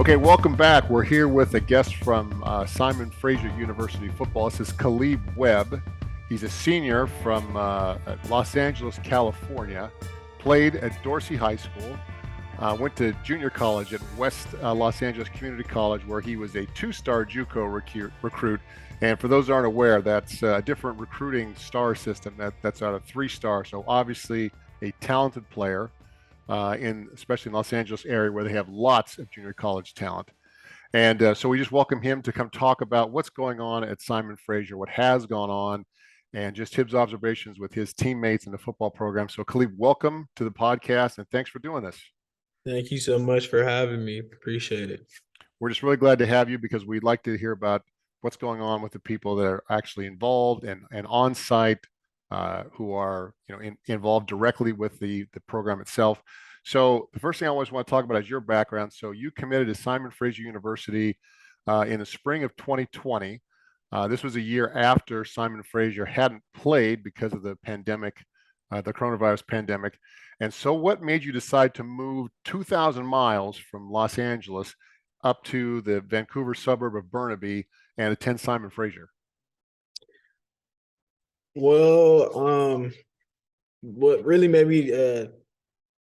Okay, welcome back. We're here with a guest from Simon Fraser University football. This is Khaleeb Webb. He's a senior from Los Angeles, California. Played at Dorsey High School. Went to junior college at West Los Angeles Community College, where he was a two-star JUCO recruit. And for those who aren't aware, that's a different recruiting star system. That's out of three-star. So obviously a talented player. Especially in Los Angeles area where they have lots of junior college talent. And so we just welcome him to come talk about what's going on at Simon Fraser, what has gone on, and just his observations with his teammates in the football program. So Khaleeb, welcome to the podcast, and thanks for doing this. Thank you so much for having me. Appreciate it. We're just really glad to have you because we'd like to hear about what's going on with the people that are actually involved and on site, who are involved directly with the program itself. So the first thing I always want to talk about is your background. So you committed to Simon Fraser University in the spring of 2020. This was a year after Simon Fraser hadn't played because of the pandemic, the coronavirus pandemic. And so what made you decide to move 2,000 miles from Los Angeles up to the Vancouver suburb of Burnaby and attend Simon Fraser? Well, what really made me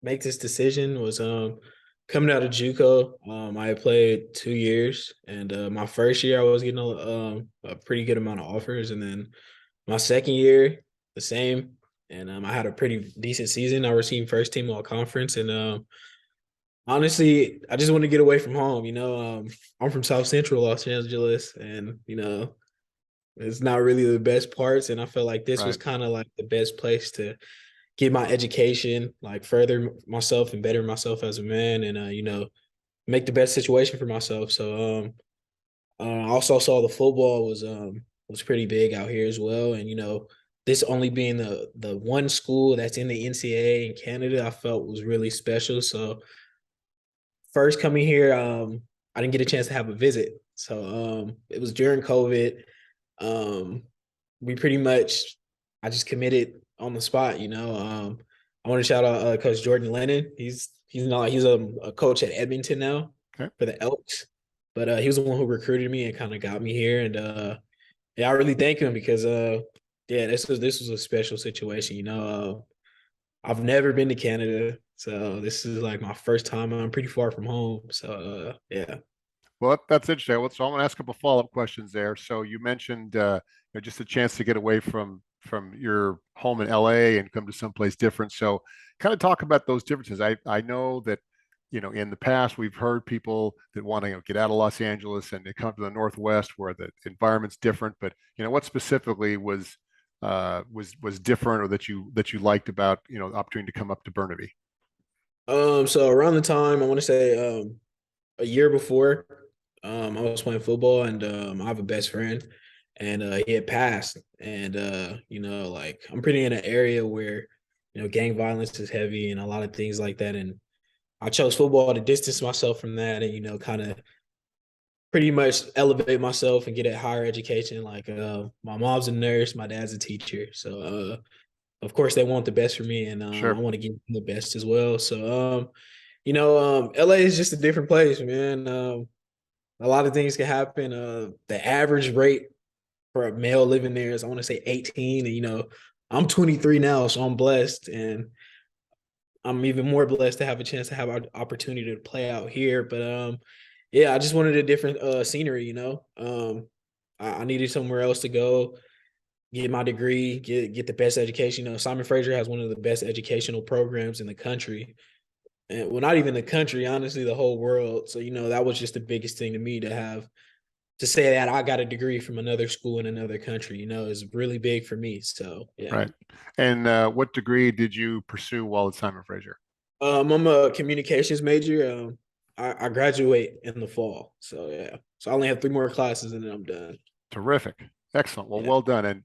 make this decision was coming out of JUCO. I had played 2 years, and my first year I was getting a pretty good amount of offers, and then my second year the same. And I had a pretty decent season. I received first team all conference, and honestly, I just want to get away from home. I'm from South Central Los Angeles, and it's not really the best parts, and I felt like this was Right. kind of like the best place to get my education, like further myself and better myself as a man, and make the best situation for myself. So I also saw the football was pretty big out here as well, and this only being the one school that's in the NCAA in Canada, I felt was really special. So first coming here, I didn't get a chance to have a visit, so it was during COVID. Um, we pretty much, I just committed on the spot. I want to shout out Coach Jordan Lennon. He's a coach at Edmonton now Okay. for the Elks, but he was the one who recruited me and kind of got me here. And yeah, I really thank him because yeah, this was a special situation. I've never been to Canada, so this is like my first time. I'm pretty far from home, so yeah. Well, that's interesting. So I'm going to ask a couple follow-up questions there. So you mentioned just a chance to get away from your home in LA and come to someplace different. So kind of talk about those differences. I know that in the past we've heard people that want to get out of Los Angeles and they come to the Northwest where the environment's different. But what specifically was different or that you liked about the opportunity to come up to Burnaby? So around the time I want to say a year before, I was playing football, and I have a best friend, and he had passed, and like I'm pretty in an area where gang violence is heavy and a lot of things like that, and I chose football to distance myself from that, and kind of pretty much elevate myself and get a higher education. Like my mom's a nurse, my dad's a teacher, so of course they want the best for me, and I Sure. want to give them the best as well. So LA is just a different place, man. A lot of things can happen. The average rate for a male living there is, I want to say, 18. And I'm 23 now, so I'm blessed, and I'm even more blessed to have a chance to have an opportunity to play out here. But yeah, I just wanted a different scenery. I needed somewhere else to go, get my degree, get the best education. Simon Fraser has one of the best educational programs in the country. And well, not even the country, honestly, the whole world. So, that was just the biggest thing to me to say that I got a degree from another school in another country, is really big for me. So, yeah. Right. And what degree did you pursue while at Simon Fraser? I'm a communications major. I graduate in the fall. So, yeah. So I only have 3 more classes and then I'm done. Terrific. Excellent. Well, Yeah. well done. And,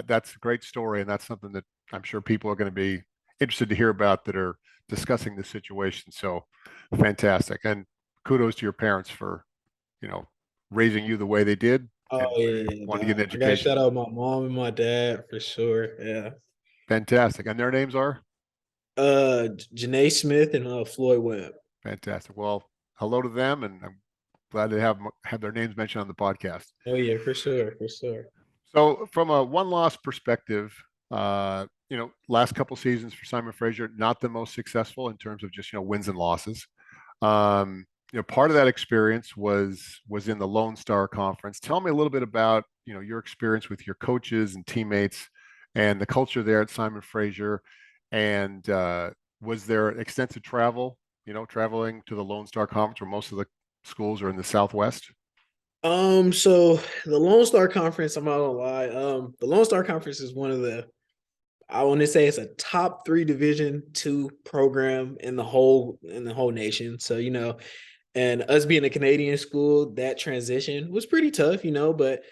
that's a great story. And that's something that I'm sure people are going to be interested to hear about that are discussing the situation. So fantastic. And kudos to your parents for, you know, raising you the way they did Oh, and yeah. wanting to get an I got to education. shout out my mom and my dad for sure. Yeah. Fantastic. And their names are? Janae Smith and Floyd Webb. Fantastic. Well, hello to them. And I'm glad to have their names mentioned on the podcast. Oh yeah, for sure, for sure. So, from a one-loss perspective, last couple seasons for Simon Fraser, not the most successful in terms of just wins and losses. Part of that experience was in the Lone Star Conference. Tell me a little bit about your experience with your coaches and teammates, and the culture there at Simon Fraser. And was there extensive travel? Traveling to the Lone Star Conference, where most of the schools are in the Southwest. So the Lone Star Conference, I'm not gonna lie. The Lone Star Conference is one of the, I want to say it's a top three Division II program in the whole nation. So, and us being a Canadian school, that transition was pretty tough, but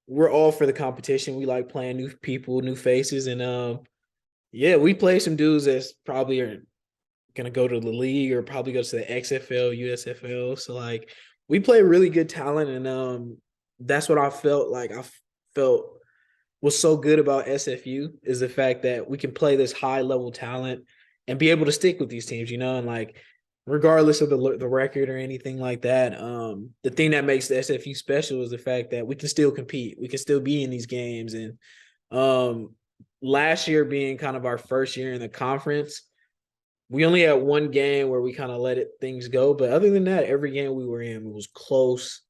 we're all for the competition. We like playing new people, new faces. And yeah, we play some dudes that's probably are gonna go to the league or probably go to the XFL, USFL. So like we play really good talent, and that's what I felt like. I felt was so good about SFU is the fact that we can play this high level talent and be able to stick with these teams, and like regardless of the record or anything like that. The thing that makes the SFU special is the fact that we can still compete, we can still be in these games, and last year being kind of our first year in the conference, we only had one game where we kind of things go. But other than that, every game we were in, it was close.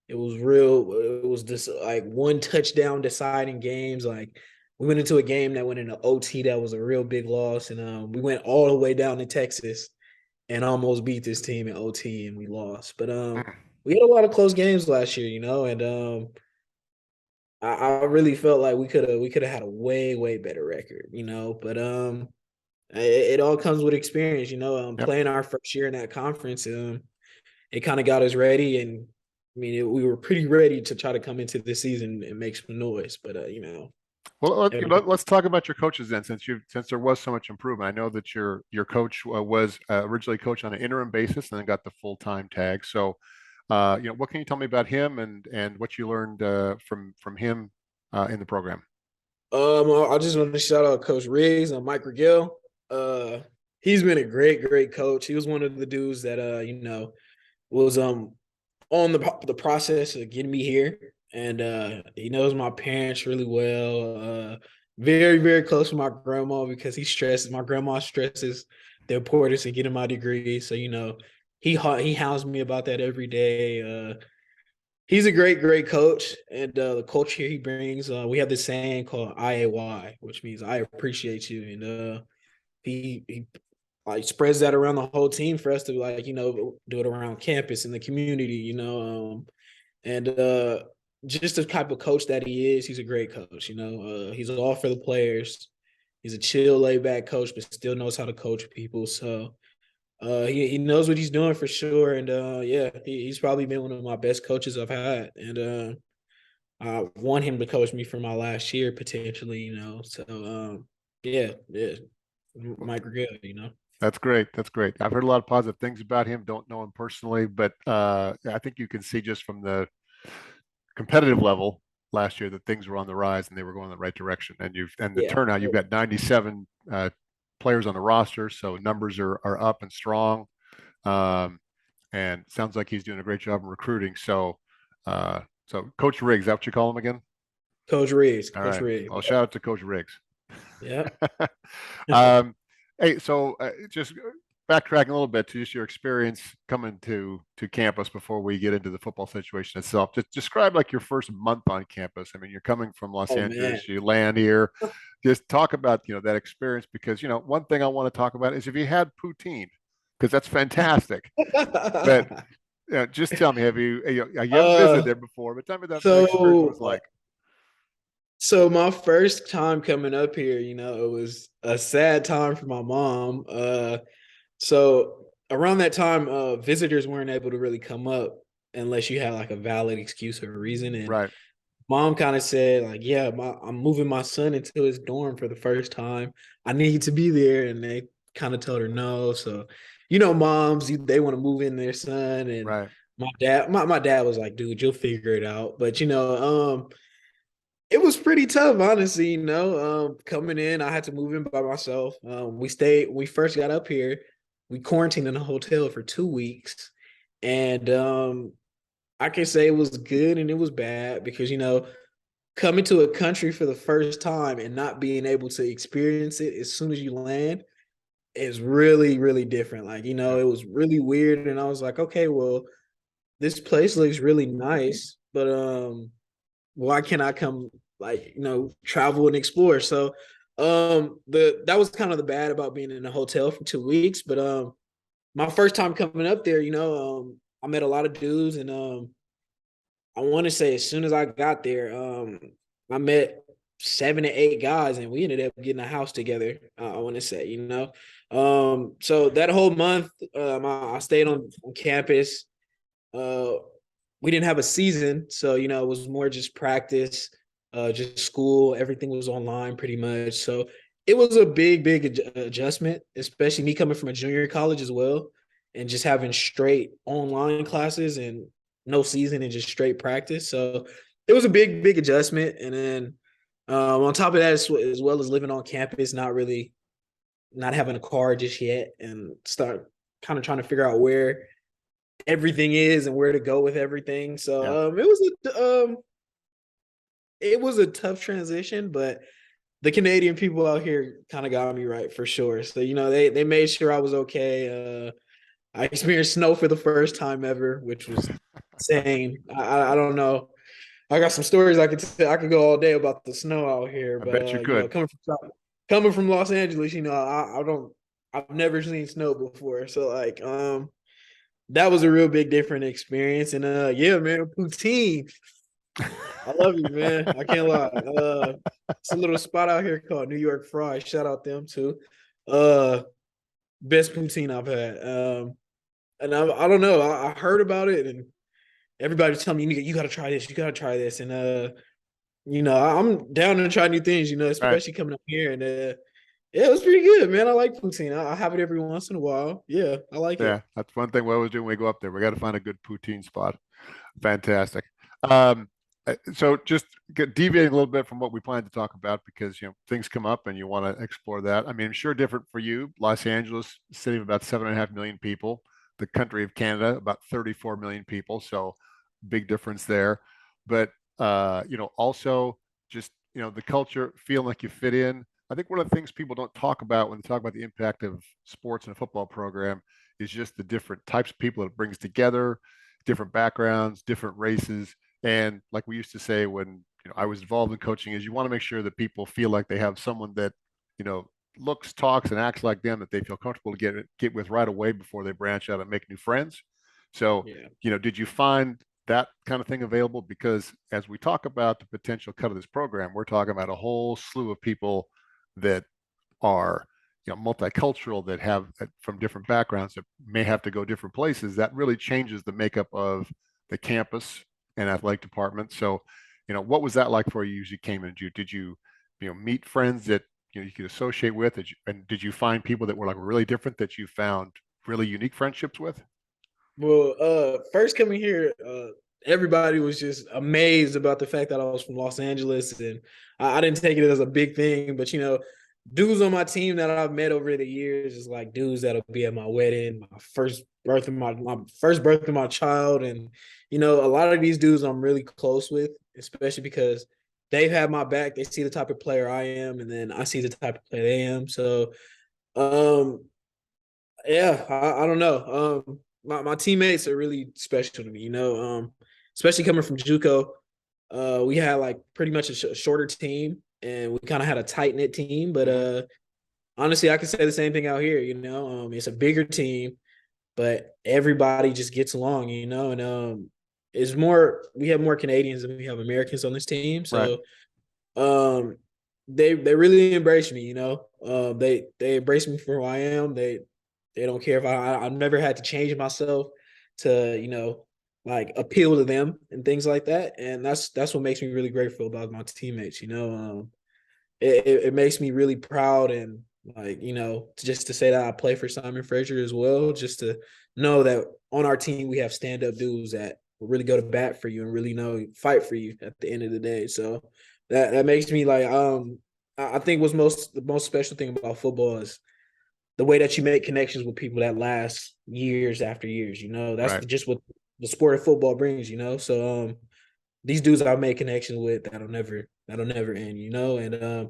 It was real. It was just like one touchdown deciding games. Like we went into a game that went into OT that was a real big loss. And we went all the way down to Texas and almost beat this team in OT and we lost. But we had a lot of close games last year, and I really felt like we could have had a way better record, But it all comes with experience, Yep. playing our first year in that conference. It kind of got us ready, and I mean, we were pretty ready to try to come into this season and make some noise. But Well, everything. let's talk about your coaches then, since there was so much improvement. I know that your coach was originally coached on an interim basis and then got the full-time tag. So, what can you tell me about him and what you learned from him in the program? I just want to shout out Coach Riggs and Mike Regale. He's been a great coach. He was one of the dudes that was on the process of getting me here, and he knows my parents really well. Very close to my grandma because my grandma stresses the importance of getting my degree. So he hounds me about that every day. He's a great coach, and the culture he brings. We have this saying called IAY, which means I appreciate you, and he like spreads that around the whole team for us to do it around campus in the community, and just the type of coach that he is. He's a great coach. He's all for the players. He's a chill, laid back coach, but still knows how to coach people. So he knows what he's doing for sure. And yeah, he's probably been one of my best coaches I've had. And I want him to coach me for my last year potentially. So yeah, Mike Regale. That's great. That's great. I've heard a lot of positive things about him. Don't know him personally, but I think you can see just from the competitive level last year that things were on the rise and they were going in the right direction. And the Yeah. turnout, you've got 97 players on the roster, so numbers are up and strong. And sounds like he's doing a great job in recruiting. So Coach Riggs, is that what you call him again? Coach Riggs. All Coach right. Riggs. Well, shout out to Coach Riggs. Yeah. um, hey, so just backtracking a little bit to just your experience coming to campus before we get into the football situation itself. Just describe like your first month on campus. I mean, you're coming from Los Oh man. Angeles, you land here. Just talk about that experience because one thing I want to talk about is if you had poutine because that's fantastic. But just tell me, you haven't visited uh there before, but tell me that experience so was like. so my first time coming up here, it was a sad time for my mom. So around that time, visitors weren't able to really come up unless you had like a valid excuse or a reason. And Right. mom kind of said, like, yeah, I'm moving my son into his dorm for the first time. I need to be there. And they kind of told her no. So, moms, they want to move in their son. And Right. my dad was like, dude, you'll figure it out. But it was pretty tough, honestly. Coming in, I had to move in by myself. When we first got up here, we quarantined in a hotel for 2 weeks, and I can say it was good and it was bad because, coming to a country for the first time and not being able to experience it as soon as you land is really, really different. Like, Yeah. it was really weird. And I was like, okay, well, this place looks really nice, but why can't I come like, travel and explore? So that was kind of the bad about being in a hotel for 2 weeks. But my first time coming up there, I met a lot of dudes and I want to say as soon as I got there, I met 7 to 8 guys, and we ended up getting a house together. I want to say, so that whole month, I stayed on campus. Uh, we didn't have a season, so it was more just practice, just school. Everything was online pretty much. So it was a big adjustment, especially me coming from a junior college as well, and just having straight online classes and no season and just straight practice. So it was a big adjustment. And then on top of that, as well as living on campus, not having a car just yet, and start kind of trying to figure out where everything is and where to go with everything. Yeah. So it was a tough transition, but the Canadian people out here kind of got me right for sure. So they made sure I was okay. I experienced snow for the first time ever, which was insane. I don't know. I got some stories I could tell. I could go all day about the snow out here, I but bet you could. coming from Los Angeles, I don't. I've never seen snow before, so like that was a real big different experience. And yeah, man, poutine. I love you, man. I can't lie. It's a little spot out here called New York Fries. Shout out them too. Uh, best poutine I've had. And I don't know. I heard about it, and everybody's telling me you got to try this. You got to try this. And I'm down to try new things. Right. Especially coming up here. And yeah, it was pretty good, man. I like poutine. I have it every once in a while. Yeah, I like Yeah. it. That's one thing we always do when we go up there. We got to find a good poutine spot. Fantastic. Um, so just deviating a little bit from what we planned to talk about because things come up and you want to explore that. I mean, I'm sure different for you. Los Angeles, city of about 7.5 million people. The country of Canada, about 34 million people. So big difference there. But also just the culture, feeling like you fit in. I think one of the things people don't talk about when they talk about the impact of sports in a football program is just the different types of people that it brings together, different backgrounds, different races. And like we used to say when I was involved in coaching, is you want to make sure that people feel like they have someone that you know looks, talks, and acts like them that they feel comfortable to get with right away before they branch out and make new friends. So, Yeah. did you find that kind of thing available? Because as we talk about the potential cut of this program, we're talking about a whole slew of people that are multicultural, that have from different backgrounds, that may have to go different places. That really changes the makeup of the campus and athletic department. So what was that like for you as you came in? Did you meet friends that you could associate with? And did you find people that were like really different that you found really unique friendships with? Well, first coming here, everybody was just amazed about the fact that I was from Los Angeles, and I didn't take it as a big thing. But dudes on my team that I've met over the years is like dudes that'll be at my wedding, my first birth of my first birth of my child, and a lot of these dudes I'm really close with, especially because they've had my back. They see the type of player I am, and then I see the type of player they am. So, um, yeah, I don't know. My teammates are really special to me, especially coming from JUCO. We had like pretty much a shorter team, and we kind of had a tight knit team. But Mm-hmm. honestly, I can say the same thing out here. It's a bigger team, but everybody just gets along. And it's more. We have more Canadians than we have Americans on this team, Right. so um, they really embrace me. They embrace me for who I am. They don't care if I've never had to change myself to like appeal to them and things like that. And that's what makes me really grateful about my teammates. It makes me really proud, and like just to say that I play for Simon Fraser as well, just to know that on our team we have stand up dudes that will really go to bat for you and really fight for you at the end of the day. So that makes me like I think the most special thing about football is the way that you make connections with people that last years after years. That's Right. just what the sport of football brings, So these dudes I've made connections with that'll never end, And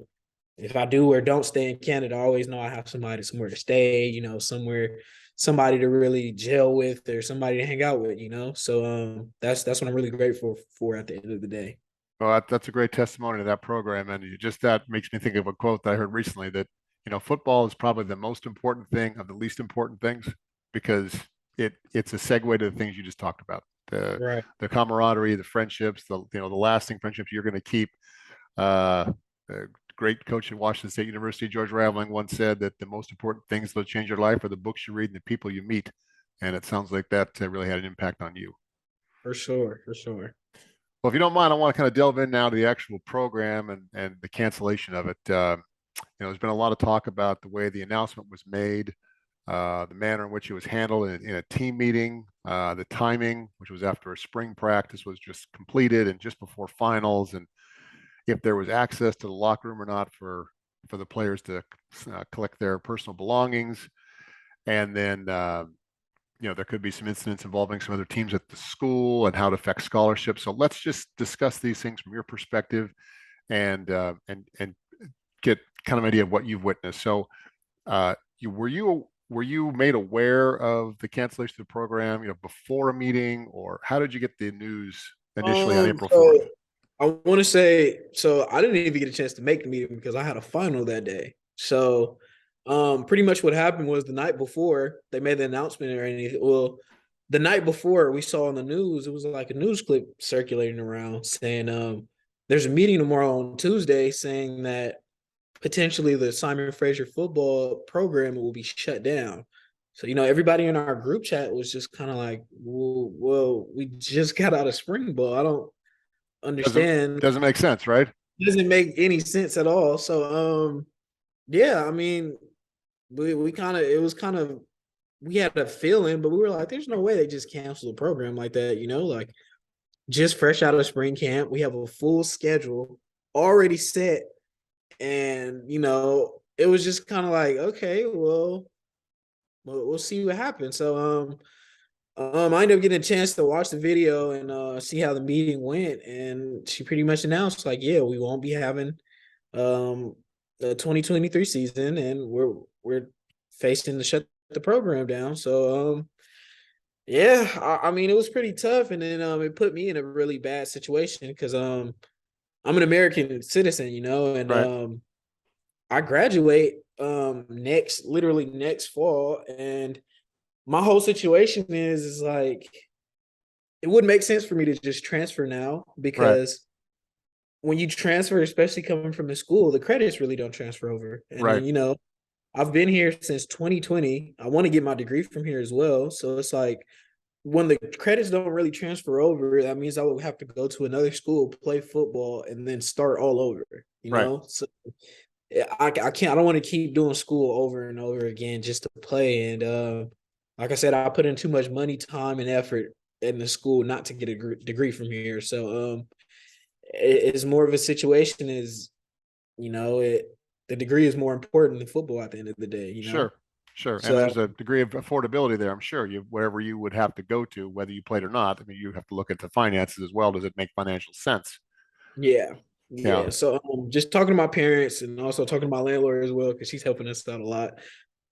if I do or don't stay in Canada, I always know I have somewhere to stay, somebody to really gel with or somebody to hang out with. So that's what I'm really grateful for at the end of the day. Well, that's a great testimony to that program, and that makes me think of a quote that I heard recently that football is probably the most important thing of the least important things because it's a segue to the things you just talked about Right. the camaraderie, the friendships, the lasting friendships you're going to keep. The great coach at Washington State University, George Raveling, once said that the most important things that change your life are the books you read and the people you meet, and it sounds like that really had an impact on you. For sure, for sure. Well, if you don't mind, I want to kind of delve in now to the actual program and the cancellation of it. There's been a lot of talk about the way the announcement was made, the manner in which it was handled in a team meeting, the timing, which was after a spring practice was just completed and just before finals, and if there was access to the locker room or not for the players to collect their personal belongings, and then there could be some incidents involving some other teams at the school and how it affects scholarships. So let's just discuss these things from your perspective and get kind of an idea of what you've witnessed. So, were you made aware of the cancellation of the program, before a meeting, or how did you get the news initially on April 4th? So I want to say, so I didn't even get a chance to make the meeting because I had a final that day. So, pretty much what happened was the night before they made the announcement or anything. Well, the night before we saw on the news, it was like a news clip circulating around saying, there's a meeting tomorrow on Tuesday saying that potentially the Simon Fraser football program will be shut down. So, everybody in our group chat was just kind of like, well, we just got out of spring ball. I don't Doesn't understand. doesn't make sense, right? Doesn't make any sense at all. So yeah, I mean, we kind of it was kind of we had a feeling, but we were like, there's no way they just cancel a program like that, like just fresh out of spring camp. We have a full schedule already set. And it was just kind of like, okay, well, we'll see what happens. So I ended up getting a chance to watch the video and see how the meeting went, and she pretty much announced like, yeah, we won't be having um the 2023 season, and we're facing to shut the program down. So yeah, I mean it was pretty tough, and then it put me in a really bad situation because I'm an American citizen, and Right, I graduate literally next fall, and my whole situation is like it wouldn't make sense for me to just transfer now right, because when you transfer, especially coming from the school, the credits really don't transfer over. And right, then, I've been here since 2020. I want to get my degree from here as well. So it's like when the credits don't really transfer over, that means I will have to go to another school, play football, and then start all over, right. So I can't. I don't want to keep doing school over and over again just to play. And like I said, I put in too much money, time, and effort in the school not to get a degree from here. So it's more of a situation is the degree is more important than football at the end of the day. Sure, sure. And So there's a degree of affordability there. I'm sure wherever you would have to go to, whether you played or not. I mean, you have to look at the finances as well. Does it make financial sense? yeah. Yeah, Yeah, so just talking to my parents and also talking to my landlord as well because she's helping us out a lot.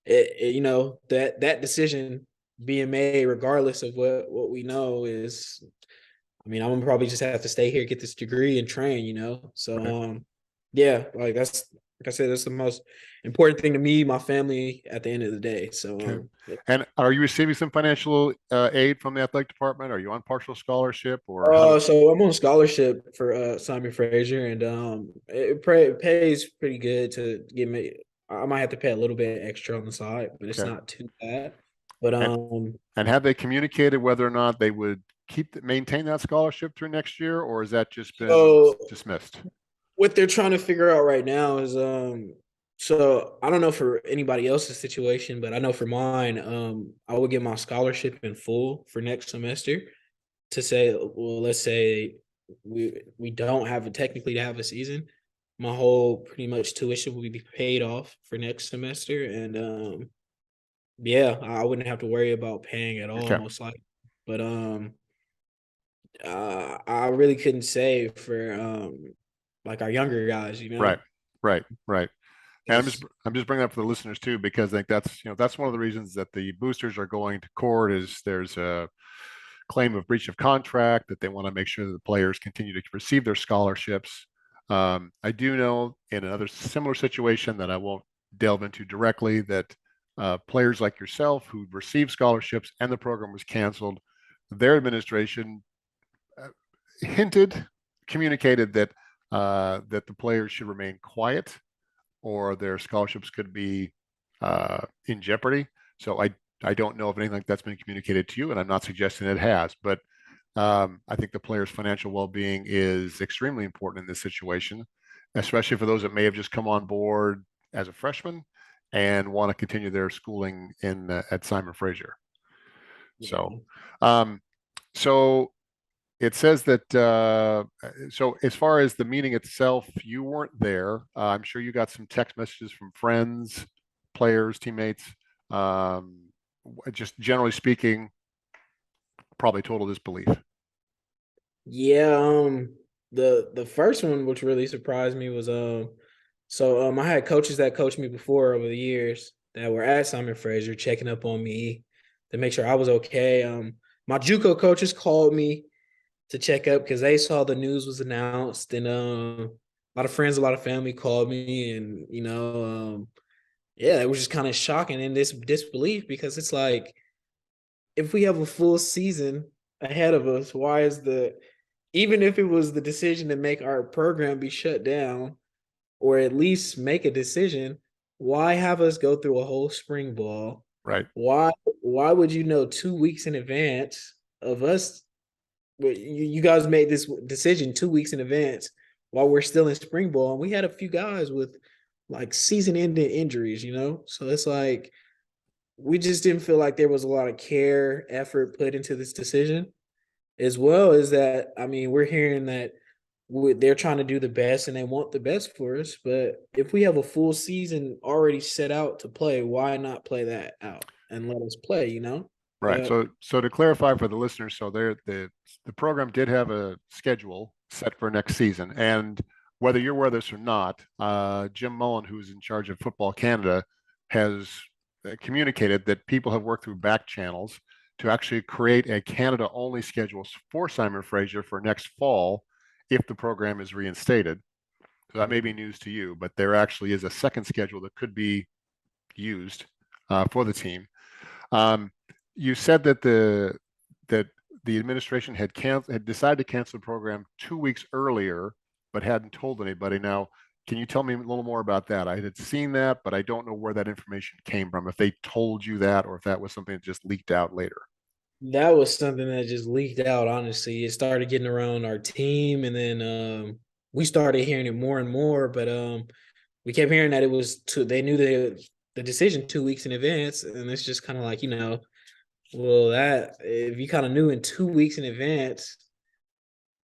That decision being made regardless of what we know is, I mean, I'm gonna probably just have to stay here, get this degree, and train. So right. yeah, like I said, that's the most important thing to me, my family, at the end of the day. So Okay. And are you receiving some financial aid from the athletic department? Are you on partial scholarship, or how? so I'm on scholarship for Simon Fraser, and it pays pretty good to get me. I might have to pay a little bit extra on the side, but it's Okay. not too bad. But And and have they communicated whether or not they would maintain that scholarship through next year, or has that just been so dismissed? what they're trying to figure out right now is so I don't know for anybody else's situation, but I know for mine, I would get my scholarship in full for next semester to say, well, let's say we don't have a technically to have a season. My whole pretty much tuition will be paid off for next semester, and yeah, I wouldn't have to worry about paying at all, Okay. most likely. But I really couldn't say for like our younger guys, you Right, know, right. And because I'm just bringing that up for the listeners too, because I think that's that's one of the reasons that the boosters are going to court is there's a claim of breach of contract that they want to make sure that the players continue to receive their scholarships. I do know in another similar situation that I won't delve into directly that players like yourself who received scholarships and the program was canceled, their administration uh, hinted, communicated that the players should remain quiet or their scholarships could be in jeopardy. So I don't know if anything like that's been communicated to you, and I'm not suggesting it has, but I think the player's financial well-being is extremely important in this situation, especially for those that may have just come on board as a freshman and want to continue their schooling in at Simon Fraser. So, yeah. um, so it says that so as far as the meeting itself, you weren't there. I'm sure you got some text messages from friends, players, teammates. Um, just generally speaking, probably total disbelief. Yeah, the first one which really surprised me was I had coaches that coached me before over the years that were at Simon Fraser checking up on me to make sure I was okay. My JUCO coaches called me to check up because they saw the news was announced, and a lot of friends, a lot of family called me, and yeah, it was just kind of shocking in this disbelief because it's like if we have a full season ahead of us, why is the even if it was the decision to make our program be shut down or at least make a decision, why have us go through a whole spring ball? Right, Why would you know 2 weeks in advance of us? You guys made this decision 2 weeks in advance while we're still in spring ball, and we had a few guys with like season-ending injuries, you know. So it's like we just didn't feel like there was a lot of care, effort put into this decision, as well as that. I mean, we're hearing that they're trying to do the best and they want the best for us. But if we have a full season already set out to play, why not play that out and let us play? You know. right. But So to clarify for the listeners, so there the program did have a schedule set for next season, and whether you're aware of this or not, Jim Mullen, who's in charge of Football Canada, has communicated that people have worked through back channels to actually create a Canada-only schedule for Simon Fraser for next fall if the program is reinstated. So that may be news to you, but there actually is a second schedule that could be used for the team. Um, you said that that the administration had decided to cancel the program 2 weeks earlier, but hadn't told anybody. Now, can you tell me a little more about that? I had seen that, but I don't know where that information came from. If they told you that, or if that was something that just leaked out later. that was something that just leaked out. Honestly, it started getting around our team, and then we started hearing it more and more. But we kept hearing that it was too. They knew the decision 2 weeks in advance, and it's just kind of like well, that if you kind of knew in 2 weeks in advance,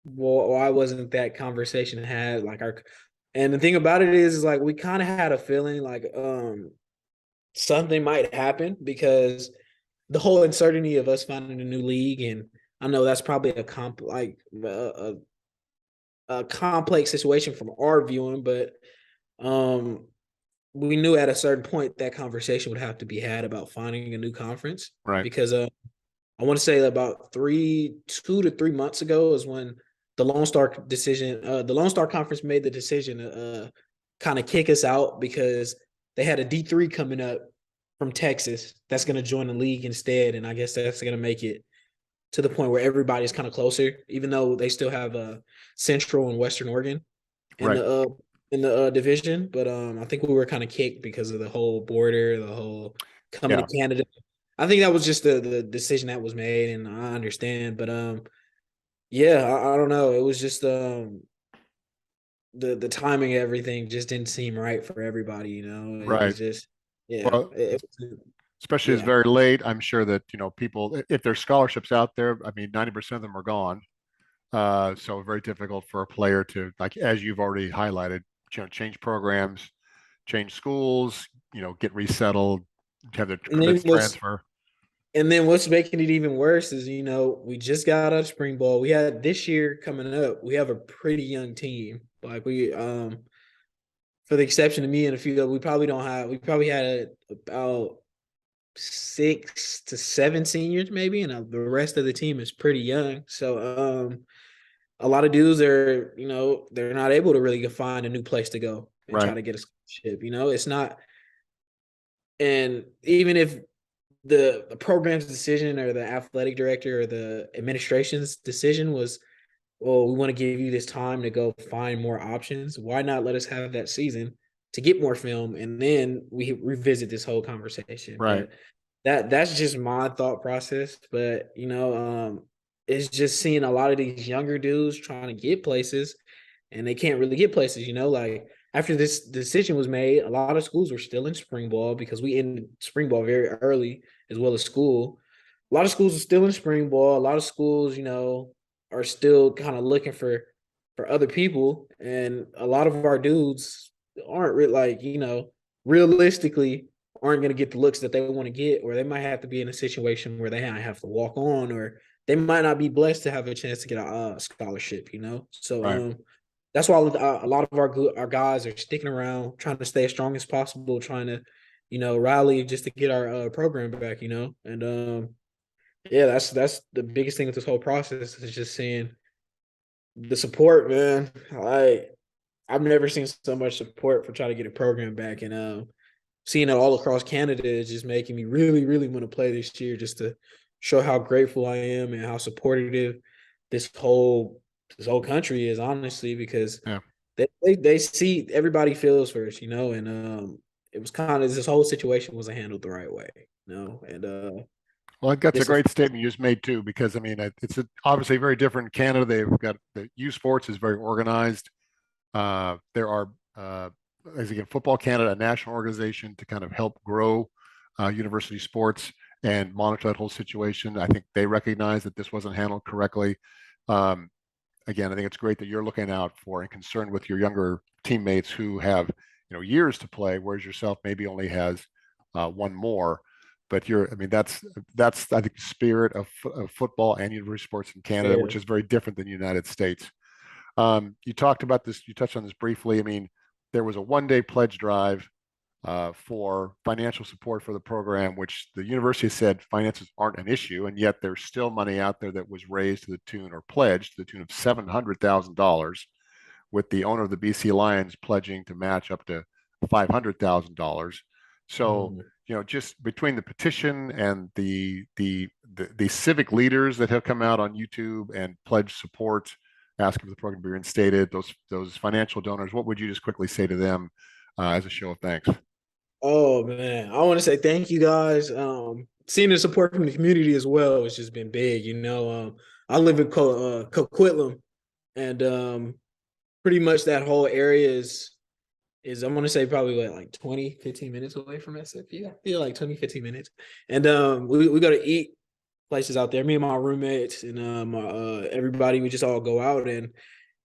well, why wasn't that conversation had? Like our, and the thing about it is like we kind of had a feeling like something might happen because the whole uncertainty of us finding a new league, and I know that's probably a complex situation from our viewing, but um, we knew at a certain point that conversation would have to be had about finding a new conference Right, because I want to say about 2 to 3 months ago is when the Lone Star Conference made the decision to kind of kick us out because they had a D3 coming up from Texas that's going to join the league instead, and I guess that's going to make it to the point where everybody's kind of closer, even though they still have Central and Western Oregon in right. the division. But I think we were kind of kicked because of the whole border, the whole coming to Yeah, Canada. I think that was just the decision that was made, and I understand. But yeah, I don't know. It was just the timing of everything just didn't seem right for everybody. You know, right. it's just yeah, Well, especially it's yeah. very late. I'm sure that people, if there's scholarships out there, I mean, 90% of them are gone. So very difficult for a player to, like, as you've already highlighted, change programs, change schools, get resettled, have their And then commits transfer. And then what's making it even worse is, we just got out of spring ball. We had this year coming up. We have a pretty young team. Like for the exception of me and a few, we probably don't have. We probably had about 6 to 7 seniors, maybe, and the rest of the team is pretty young. So, a lot of dudes are, they're not able to really find a new place to go and try Right. to get a scholarship. It's not, and even if the program's decision or the athletic director or the administration's decision was, well, we want to give you this time to go find more options. Why not let us have that season to get more film and then we revisit this whole conversation? Right. But that's just my thought process. But it's just seeing a lot of these younger dudes trying to get places and they can't really get places, like after this decision was made, a lot of schools were still in spring ball because we ended spring ball very early as well as school. A lot of schools are still in spring ball. A lot of schools, are still kind of looking for other people, and a lot of our dudes aren't like realistically aren't going to get the looks that they want to get, or they might have to be in a situation where they might have to walk on, or they might not be blessed to have a chance to get a scholarship. So Right. that's why a lot of our guys are sticking around, trying to stay as strong as possible, trying to rally just to get our program back. And yeah, that's the biggest thing with this whole process is just seeing the support, man. I've never seen so much support for trying to get a program back, and seeing it all across Canada is just making me really, really want to play this year, just to show how grateful I am and how supportive this whole country is, honestly, because Yeah. they see everybody feels first, and it was kind of this whole situation wasn't handled the right way, and Well, that's a this is great statement you just made too, because I mean, obviously very different in Canada. They've got the U Sports is very organized. There are, as again, Football Canada, a national organization to kind of help grow university sports and monitor that whole situation. I think they recognize that this wasn't handled correctly. Um, Again, I think it's great that you're looking out for and concerned with your younger teammates who have, years to play, whereas yourself maybe only has one more. But I mean, that's I think the spirit of football and university sports in Canada, yeah. which is very different than the United States. You talked about this. You touched on this briefly. I mean, there was a one-day pledge drive for financial support for the program, which the university said finances aren't an issue, and yet there's still money out there that was raised to the tune or pledged to the tune of $700,000, with the owner of the BC Lions pledging to match up to $500,000. So, Mhm. just between the petition and the civic leaders that have come out on YouTube and pledged support, asking for the program to be reinstated, those financial donors, what would you just quickly say to them as a show of thanks? Oh man, I want to say thank you guys. Seeing the support from the community as well has just been big. I live in Coquitlam, and pretty much that whole area is I'm gonna say probably like 20, 15 minutes away from SFU. I feel like 20, 15 minutes. And we go to eat places out there. Me and my roommates and everybody, we just all go out, and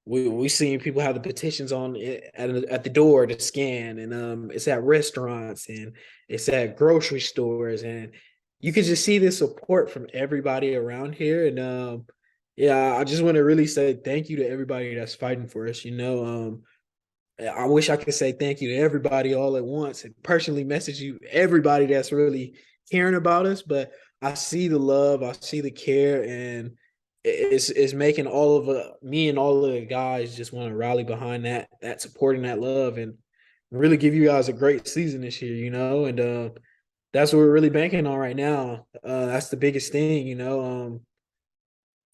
we seen people have the petitions on it at the door to scan, and it's at restaurants and it's at grocery stores, and you can just see the support from everybody around here. And yeah, I just want to really say thank you to everybody that's fighting for us. I wish I could say thank you to everybody all at once and personally message you everybody that's really caring about us, but I see the love, I see the care, and it's making all of me and all of the guys just want to rally behind that support and that love, and really give you guys a great season this year, and that's what we're really banking on right now. That's the biggest thing,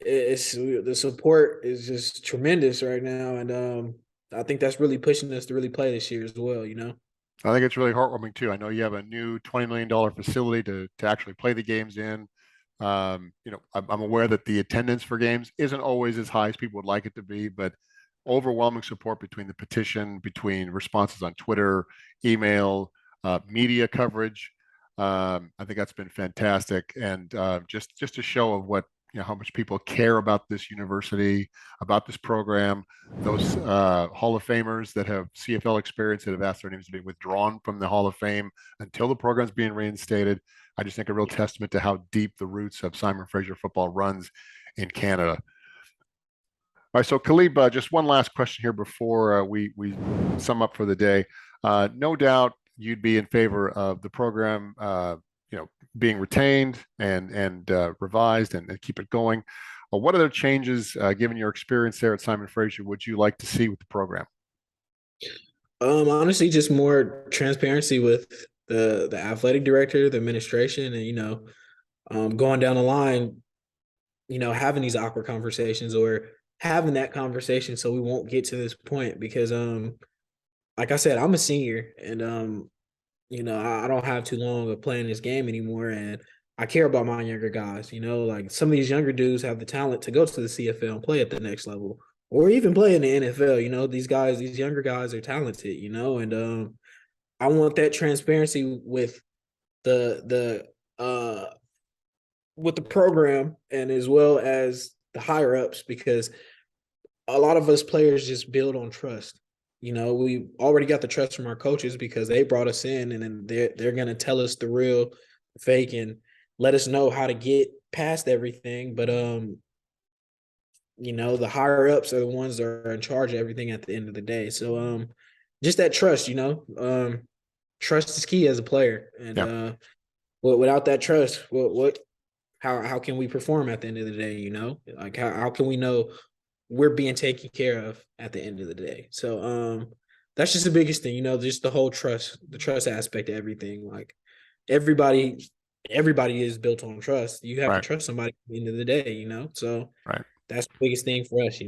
it's the support is just tremendous right now, and I think that's really pushing us to really play this year as well. I think it's really heartwarming too. I know you have a new $20 million facility to actually play the games in. I'm aware that the attendance for games isn't always as high as people would like it to be, but overwhelming support between the petition, between responses on Twitter, email, media coverage. I think that's been fantastic, and just a show of what how much people care about this university, about this program. Those Hall of Famers that have CFL experience that have asked their names to be withdrawn from the Hall of Fame until the program's being reinstated. I just think a real testament to how deep the roots of Simon Fraser football runs in Canada. All right, so Khaleeb, just one last question here before we sum up for the day. No doubt you'd be in favor of the program, being retained and revised and keep it going. What other changes, given your experience there at Simon Fraser, would you like to see with the program? Honestly, just more transparency with the athletic director, the administration, and going down the line, having these awkward conversations or having that conversation so we won't get to this point because like I said, I'm a senior and I don't have too long of playing this game anymore and I care about my younger guys, like some of these younger dudes have the talent to go to the CFL and play at the next level or even play in the NFL. These younger guys are talented, and I want that transparency the with the program and as well as the higher ups because a lot of us players just build on trust. We already got the trust from our coaches because they brought us in and then they're gonna tell us the real fake and let us know how to get past everything. But the higher ups are the ones that are in charge of everything at the end of the day. So just that trust, trust is key as a player. And Yeah, without that trust, how can we perform at the end of the day? Like how can we know we're being taken care of at the end of the day? So that's just the biggest thing, just the whole the trust aspect of everything. Like everybody is built on trust. You have to right, trust somebody at the end of the day, so right. that's the biggest thing for us.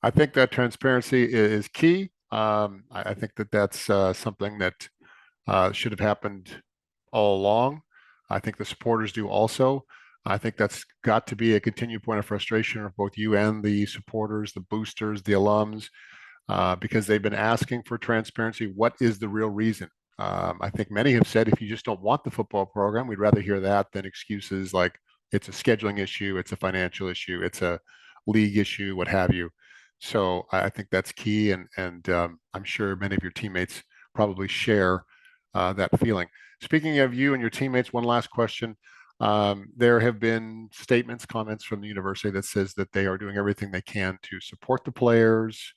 I think that transparency is key. I think that that's something that should have happened all along. I think the supporters do also. I think that's got to be a continued point of frustration of both you and the supporters, the boosters, the alums, because they've been asking for transparency. What is the real reason? I think many have said if you just don't want the football program, we'd rather hear that than excuses like it's a scheduling issue, it's a financial issue, it's a league issue, what have you. So I think that's key, and I'm sure many of your teammates probably share that feeling. Speaking of you and your teammates, one last question. There have been statements, comments from the university that says that they are doing everything they can to support the players,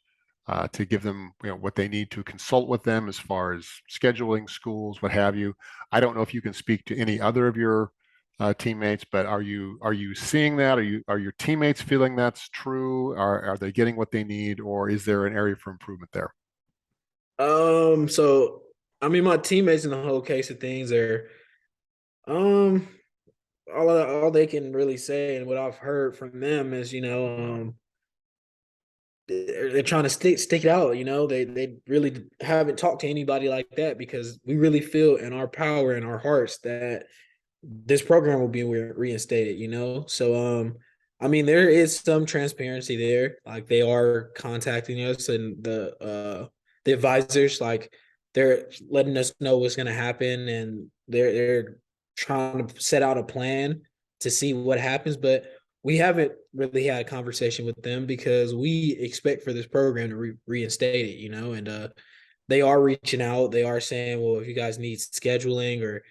to give them what they need to consult with them as far as scheduling, schools, what have you. I don't know if you can speak to any other of your teammates, but are you seeing that? Are your teammates feeling that's true? Are they getting what they need, or is there an area for improvement there? So I mean, my teammates in the whole case of things are um all they can really say, and what I've heard from them is, they're trying to stick it out. They really haven't talked to anybody like that because we really feel in our power and our hearts that this program will be reinstated. So I mean, there is some transparency there. Like they are contacting us and the advisors, like they're letting us know what's going to happen, and they're trying to set out a plan to see what happens. But we haven't really had a conversation with them because we expect for this program to reinstate it, and they are reaching out. They are saying, well, if you guys need scheduling or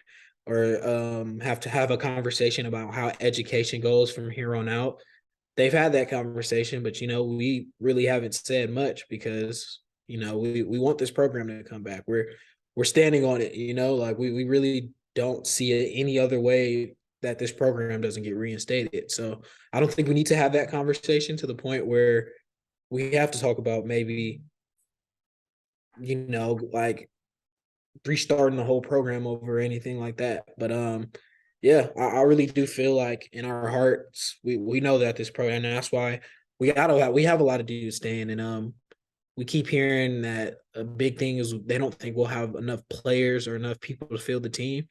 have to have a conversation about how education goes from here on out. They've had that conversation, but we really haven't said much because we want this program to come back. We're standing on it, like we really don't see it any other way that this program doesn't get reinstated. So I don't think we need to have that conversation to the point where we have to talk about maybe, like restarting the whole program over or anything like that. But yeah, I really do feel like in our hearts we know that this program, and that's why we have a lot of dudes staying, and we keep hearing that a big thing is they don't think we'll have enough players or enough people to fill the team.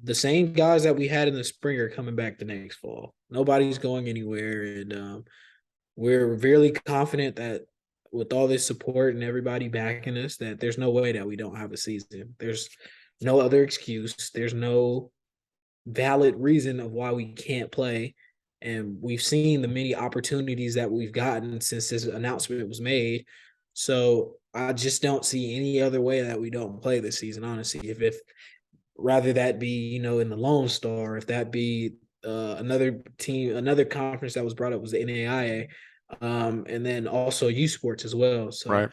The same guys that we had in the spring are coming back the next fall. Nobody's going anywhere, and we're really confident that with all this support and everybody backing us, that there's no way that we don't have a season. There's no other excuse. There's no valid reason of why we can't play. And we've seen the many opportunities that we've gotten since this announcement was made. So I just don't see any other way that we don't play this season, honestly. If rather that be, in the Lone Star, if that be another team, another conference that was brought up was the NAIA, and then also U Sports as well. So Right.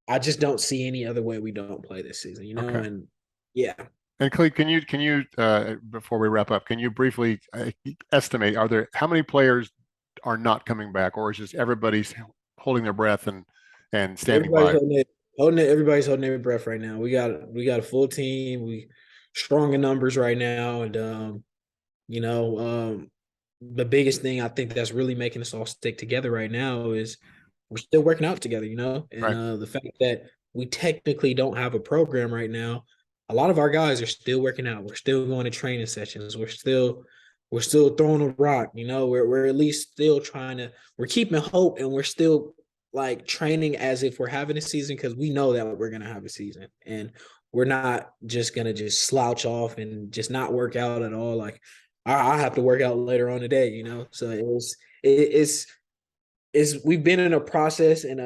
I just don't see any other way we don't play this season, Okay. and yeah. And Khaleeb, can you before we wrap up, can you briefly estimate how many players are not coming back, or is just everybody's holding their breath and standing Everybody's by? holding it. Everybody's holding their breath right now. We got a full team. We strong in numbers right now, and you know, the biggest thing I think that's really making us all stick together right now is we're still working out together. And Right. the fact that we technically don't have a program right now, a lot of our guys are still working out. We're still going to training sessions. We're still throwing a rock. We're at least still trying to. We're keeping hope, and we're still like training as if we're having a season because we know that we're gonna have a season, and we're not just gonna just slouch off and just not work out at all. Like I have to work out later on today, So it's we've been in a process and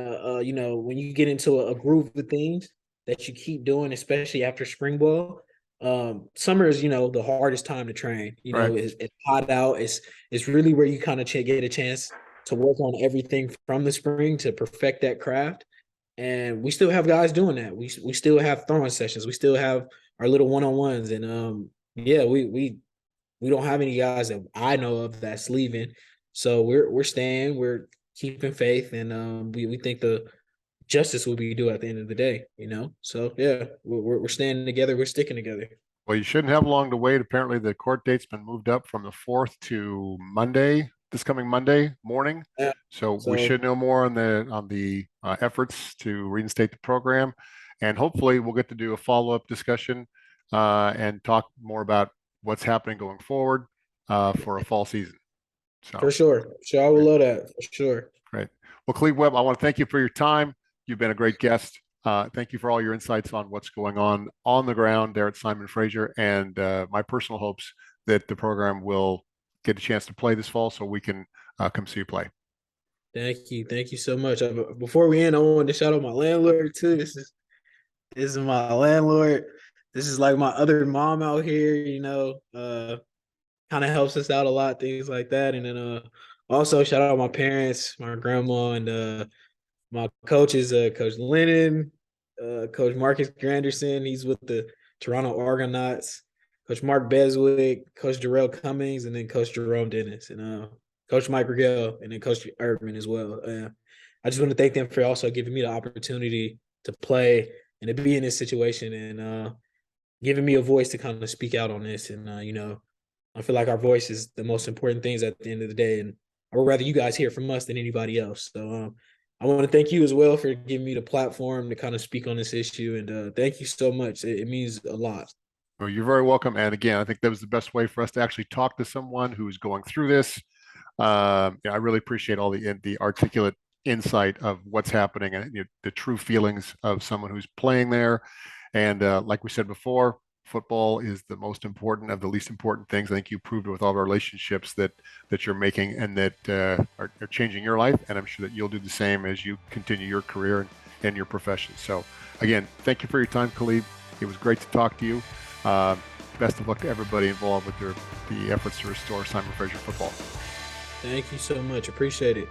when you get into a groove of things that you keep doing, especially after spring ball. Summer is the hardest time to train. Right. It's hot out. It's really where you kind of get a chance to work on everything from the spring to perfect that craft. And we still have guys doing that. We still have throwing sessions. We still have our little one-on-ones. And yeah, we don't have any guys that I know of that's leaving. So we're staying, we're keeping faith, and we think the justice will be due at the end of the day. So yeah, we're staying together, we're sticking together. Well, you shouldn't have long to wait. Apparently, the court date's been moved up from the 4th to Monday, this coming Monday morning. Yeah. So we So should know more on the efforts to reinstate the program, and hopefully we'll get to do a follow-up discussion and talk more about what's happening going forward for a fall season. So for sure, I will great, love that for sure. great. Well, Khaleeb Webb, I want to thank you for your time. You've been a great guest. Thank you for all your insights on what's going on the ground there at Simon Fraser, and my personal hopes that the program will get a chance to play this fall so we can come see you play. Thank you so much. Before we end, I wanted to shout out my landlord too. This is my landlord. This is like my other mom out here. Kind of helps us out a lot, things like that. And then also shout out my parents, my grandma, and my coaches, Coach Lennon, Coach Marcus Granderson. He's with the Toronto Argonauts. Coach Mark Beswick, Coach Darrell Cummings, and then Coach Jerome Dennis, and Coach Mike Rigel, and then Coach Urban as well. I just want to thank them for also giving me the opportunity to play and to be in this situation, and giving me a voice to kind of speak out on this. And I feel like our voice is the most important things at the end of the day, and I would rather you guys hear from us than anybody else. So I want to thank you as well for giving me the platform to kind of speak on this issue, and thank you so much. It means a lot. Well, you're very welcome. And again, I think that was the best way for us to actually talk to someone who's going through this. I really appreciate all the articulate insight of what's happening and the true feelings of someone who's playing there. And like we said before, football is the most important of the least important things. I think you proved it with all the relationships that you're making and that are changing your life. And I'm sure that you'll do the same as you continue your career and your profession. So again, thank you for your time, Khaleeb. It was great to talk to you. Best of luck to everybody involved with the efforts to restore Simon Fraser football. Thank you so much. Appreciate it.